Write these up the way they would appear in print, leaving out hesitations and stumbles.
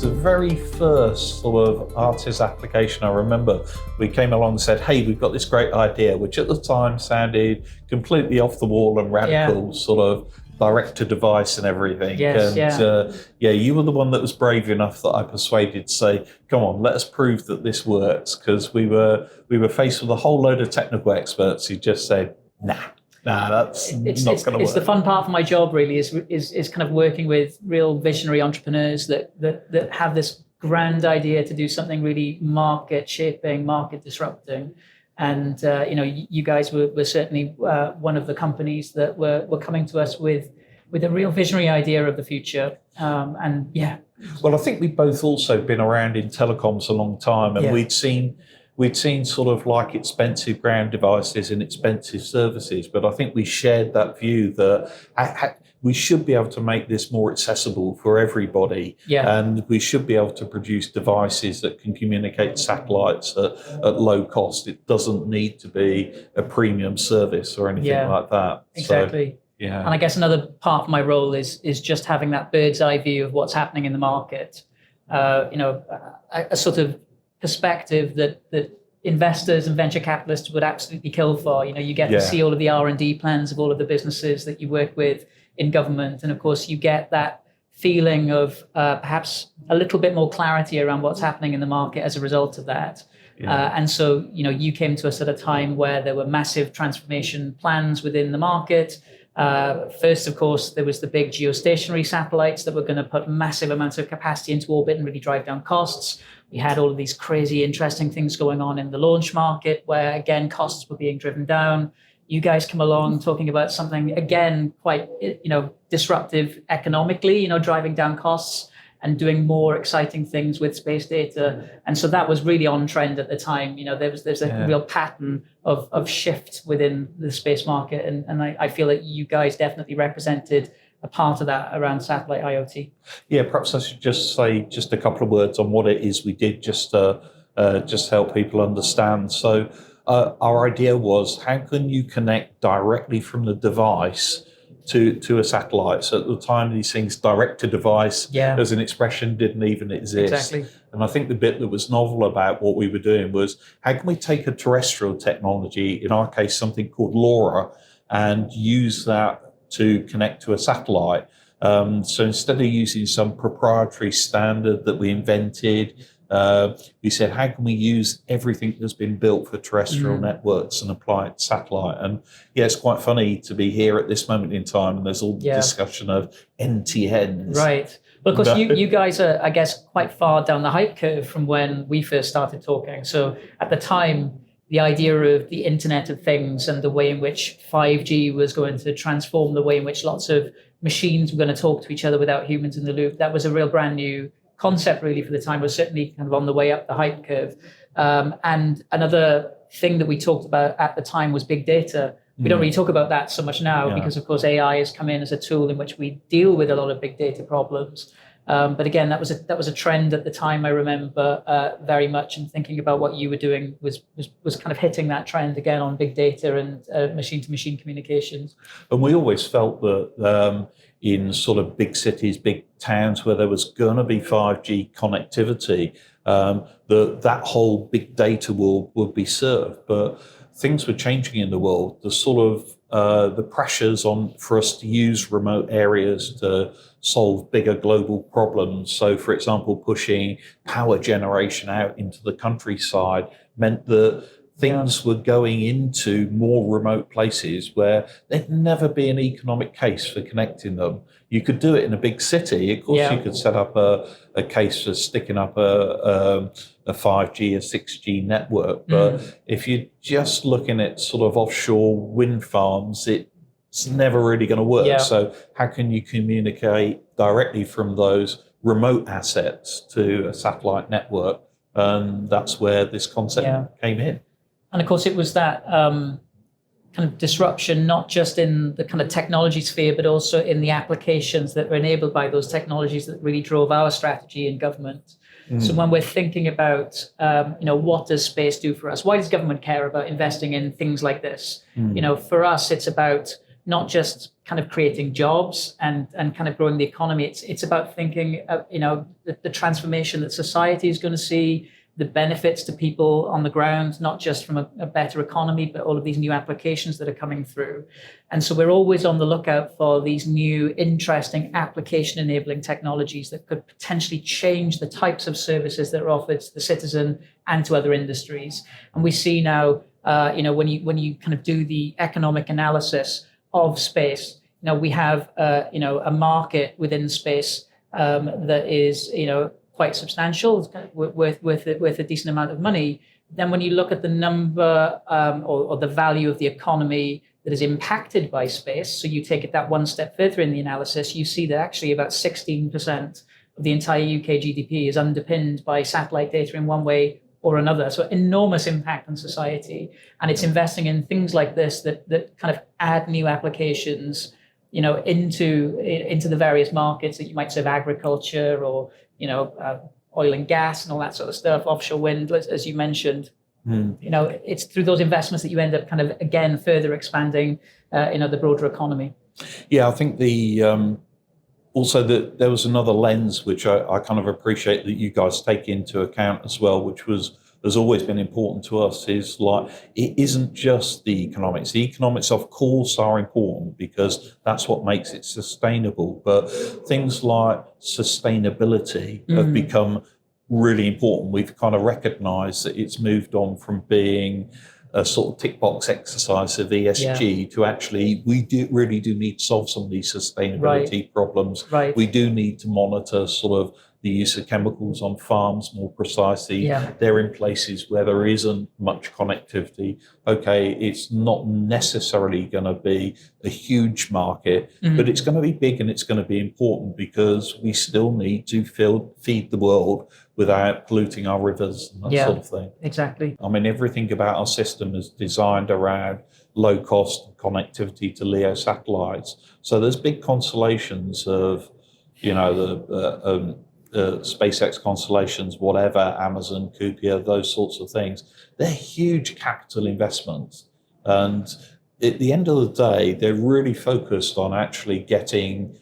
the very first sort of artist application I remember, we came along and said, hey, we've got this great idea, which at the time sounded completely off the wall and radical, sort of direct to device and everything. You were the one that was brave enough that I persuaded to say, come on, let us prove that this works, because we were faced with a whole load of technical experts who just said, nah, that's not going to work. It's the fun part of my job, really, is kind of working with real visionary entrepreneurs that have this grand idea to do something really market shaping, market disrupting. And you guys were certainly one of the companies that were coming to us with a real visionary idea of the future. Well, I think we've both also been around in telecoms a long time, and we'd seen sort of like expensive ground devices and expensive services, but I think we shared that view that we should be able to make this more accessible for everybody, and we should be able to produce devices that can communicate satellites at low cost. It doesn't need to be a premium service or anything like that. Exactly. So, and I guess another part of my role is just having that bird's eye view of what's happening in the market. A sort of perspective that investors and venture capitalists would absolutely kill for. You get to see all of the R&D plans of all of the businesses that you work with in government, and of course you get that feeling of perhaps a little bit more clarity around what's happening in the market as a result of that. And so you came to us at a time where there were massive transformation plans within the market. First, of course, there was the big geostationary satellites that were going to put massive amounts of capacity into orbit and really drive down costs. We had all of these crazy, interesting things going on in the launch market where, again, costs were being driven down. You guys come along talking about something, again, quite, disruptive economically, driving down costs and doing more exciting things with space data. And so that was really on trend at the time. There's a real pattern of shift within the space market. And I feel that you guys definitely represented a part of that around satellite IoT. Yeah, perhaps I should just say just a couple of words on what it is we did, just to help people understand. So our idea was, how can you connect directly from the device to a satellite? So at the time, these things, direct to device, as an expression, didn't even exist. Exactly. And I think the bit that was novel about what we were doing was, how can we take a terrestrial technology, in our case something called LoRa, and use that to connect to a satellite? So instead of using some proprietary standard that we invented, we said, how can we use everything that's been built for terrestrial networks and apply it to satellite? And it's quite funny to be here at this moment in time, and there's all the discussion of NTNs. Right. Well, of course, you guys are, I guess, quite far down the hype curve from when we first started talking. So at the time, the idea of the Internet of Things and the way in which 5G was going to transform the way in which lots of machines were going to talk to each other without humans in the loop, that was a real brand new concept really for the time. Was certainly kind of on the way up the hype curve. And another thing that we talked about at the time was big data. We don't really talk about that so much now because, of course, AI has come in as a tool in which we deal with a lot of big data problems. But again, that was a trend at the time. I remember very much, and thinking about what you were doing was kind of hitting that trend again on big data and machine-to-machine communications. And we always felt that in sort of big cities, big towns where there was going to be 5G connectivity, that whole big data would be served. But things were changing in the world. The sort of the pressures for us to use remote areas to solve bigger global problems. So, for example, pushing power generation out into the countryside meant that things were going into more remote places where there'd never be an economic case for connecting them. You could do it in a big city. Of course, you could set up a case for sticking up a 5G, a 6G network. But if you're just looking at sort of offshore wind farms, it's never really going to work. Yeah. So how can you communicate directly from those remote assets to a satellite network? And that's where this concept came in. And of course, it was that kind of disruption, not just in the kind of technology sphere, but also in the applications that were enabled by those technologies that really drove our strategy in government. So when we're thinking about, what does space do for us? Why does government care about investing in things like this? For us, it's about not just kind of creating jobs and kind of growing the economy. It's about thinking, the transformation that society is going to see, the benefits to people on the ground, not just from a better economy, but all of these new applications that are coming through. And so we're always on the lookout for these new, interesting application-enabling technologies that could potentially change the types of services that are offered to the citizen and to other industries. And we see now, when you kind of do the economic analysis of space, we have, a market within space that is, quite substantial, with a decent amount of money. Then when you look at the number or the value of the economy that is impacted by space, so you take it that one step further in the analysis, you see that actually about 16% of the entire UK GDP is underpinned by satellite data in one way or another. So enormous impact on society. And it's investing in things like this that kind of add new applications, into the various markets that you might serve, agriculture or oil and gas and all that sort of stuff, offshore wind, as you mentioned. It's through those investments that you end up kind of, again, further expanding, the broader economy. Yeah, I think also that there was another lens which I kind of appreciate that you guys take into account as well, which has always been important to us, is like, it isn't just the economics. The economics, of course, are important because that's what makes it sustainable. But things like sustainability have become really important. We've kind of recognized that it's moved on from being a sort of tick box exercise of ESG to actually, we really do need to solve some of these sustainability problems. Right. We do need to monitor sort of the use of chemicals on farms more precisely. They're in places where there isn't much connectivity. Okay, it's not necessarily going to be a huge market, but it's going to be big and it's going to be important because we still need to feed the world without polluting our rivers and that sort of thing. Exactly. I mean, everything about our system is designed around low cost connectivity to LEO satellites. So there's big constellations of, the SpaceX constellations, whatever, Amazon, Cupia, those sorts of things. They're huge capital investments. And at the end of the day, they're really focused on actually getting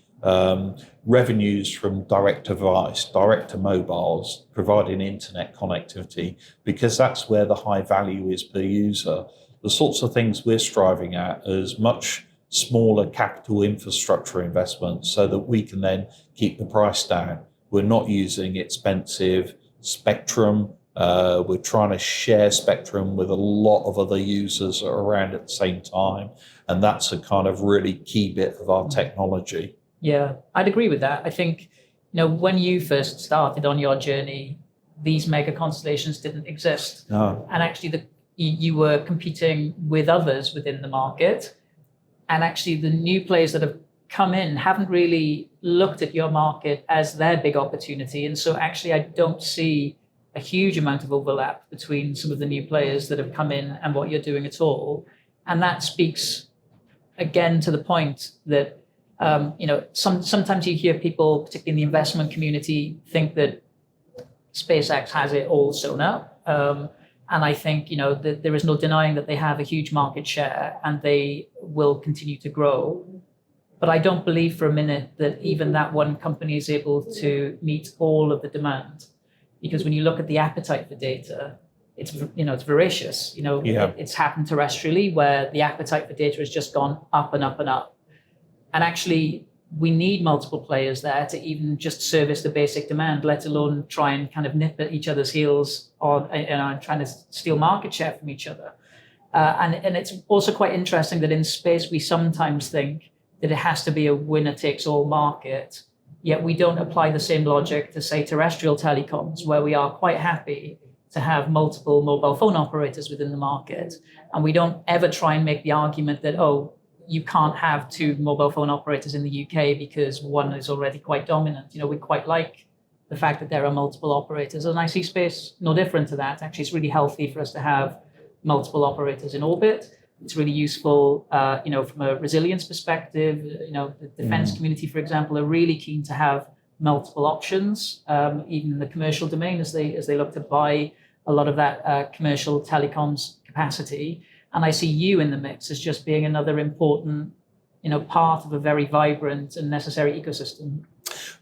revenues from direct to device, direct to mobiles, providing internet connectivity, because that's where the high value is per user. The sorts of things we're striving at is much smaller capital infrastructure investments so that we can then keep the price down. We're not using expensive spectrum. We're trying to share spectrum with a lot of other users around at the same time. And that's a kind of really key bit of our technology. Yeah, I'd agree with that. I think, when you first started on your journey, these mega constellations didn't exist. No. And actually you were competing with others within the market. And actually the new players that have come in haven't really looked at your market as their big opportunity. And so actually I don't see a huge amount of overlap between some of the new players that have come in and what you're doing at all. And that speaks again to the point that, sometimes you hear people, particularly in the investment community, think that SpaceX has it all sewn up. And I think, that there is no denying that they have a huge market share and they will continue to grow. But I don't believe for a minute that even that one company is able to meet all of the demand. Because when you look at the appetite for data, it's voracious. It's happened terrestrially where the appetite for data has just gone up and up and up. And actually, we need multiple players there to even just service the basic demand, let alone try and kind of nip at each other's heels on trying to steal market share from each other. And it's also quite interesting that in space, we sometimes think that it has to be a winner-takes-all market, yet we don't apply the same logic to, say, terrestrial telecoms, where we are quite happy to have multiple mobile phone operators within the market. And we don't ever try and make the argument that, you can't have two mobile phone operators in the UK because one is already quite dominant. We quite like the fact that there are multiple operators. And I see space no different to that. Actually, it's really healthy for us to have multiple operators in orbit. It's really useful, from a resilience perspective. The defense community, for example, are really keen to have multiple options, even in the commercial domain, as they look to buy a lot of that commercial telecoms capacity. And I see you in the mix as just being another important part of a very vibrant and necessary ecosystem.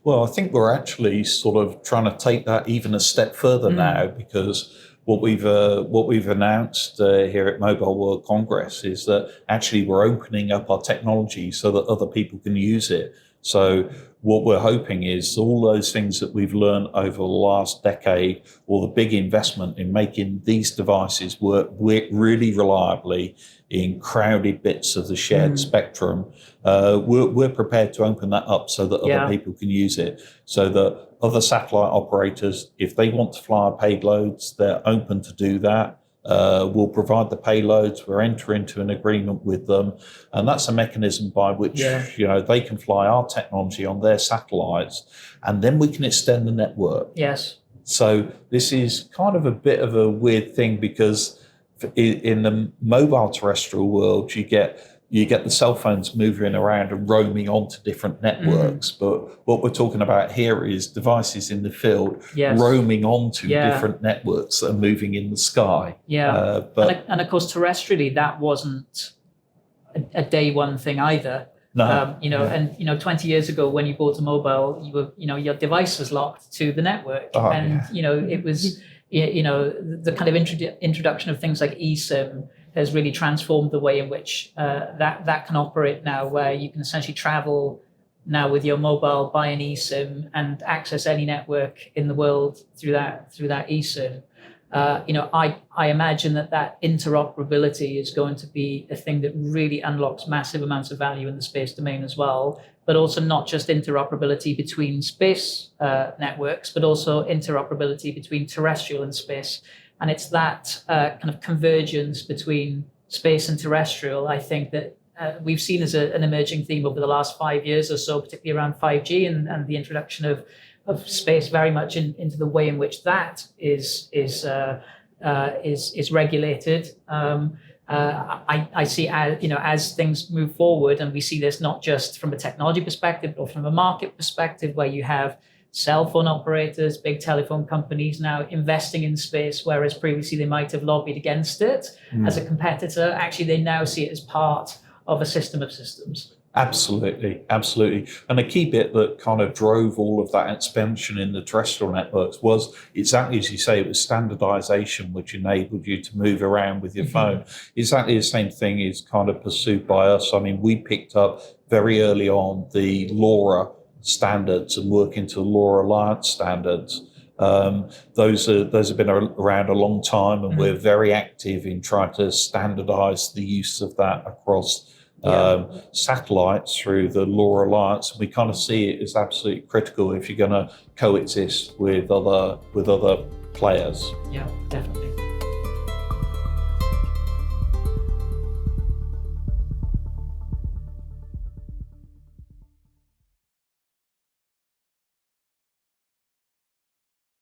Well, I think we're actually sort of trying to take that even a step further now, because what we've announced here at Mobile World Congress is that actually we're opening up our technology so that other people can use it. So what we're hoping is all those things that we've learned over the last decade, or the big investment in making these devices work really reliably in crowded bits of the shared spectrum, we're prepared to open that up so that other people can use it, so that other satellite operators, if they want to fly our payloads, they're open to do that. We'll provide the payloads, we'll enter into an agreement with them, and that's a mechanism by which they can fly our technology on their satellites, and then we can extend the network. Yes. So this is kind of a bit of a weird thing, because in the mobile terrestrial world, you get the cell phones moving around and roaming onto different networks. But what we're talking about here is devices in the field roaming onto different networks that are moving in the sky. Yeah. And of course, terrestrially, that wasn't a day one thing either. No. And 20 years ago, when you bought a mobile, your device was locked to the network, it was, the kind of introduction of things like eSIM has really transformed the way in which that can operate now, where you can essentially travel now with your mobile, buy an eSIM, and access any network in the world through that eSIM. I imagine that interoperability is going to be a thing that really unlocks massive amounts of value in the space domain as well, but also not just interoperability between space networks, but also interoperability between terrestrial and space. And it's that kind of convergence between space and terrestrial, I think, that we've seen as an emerging theme over the last 5 years or so, particularly around 5G and the introduction of space very much into the way in which that is regulated. I see as things move forward, and we see this not just from a technology perspective, but from a market perspective, where you have cell phone operators, big telephone companies now investing in space, whereas previously they might have lobbied against it as a competitor. Actually, they now see it as part of a system of systems. Absolutely. And a key bit that kind of drove all of that expansion in the terrestrial networks was exactly as you say, it was standardization, which enabled you to move around with your phone. Exactly the same thing is kind of pursued by us. I mean, we picked up very early on the LoRa standards and working to LoRa Alliance standards. Those have been around a long time, and we're very active in trying to standardize the use of that across satellites through the LoRa Alliance. We kind of see it as absolutely critical if you're going to coexist with other players. Yeah, definitely.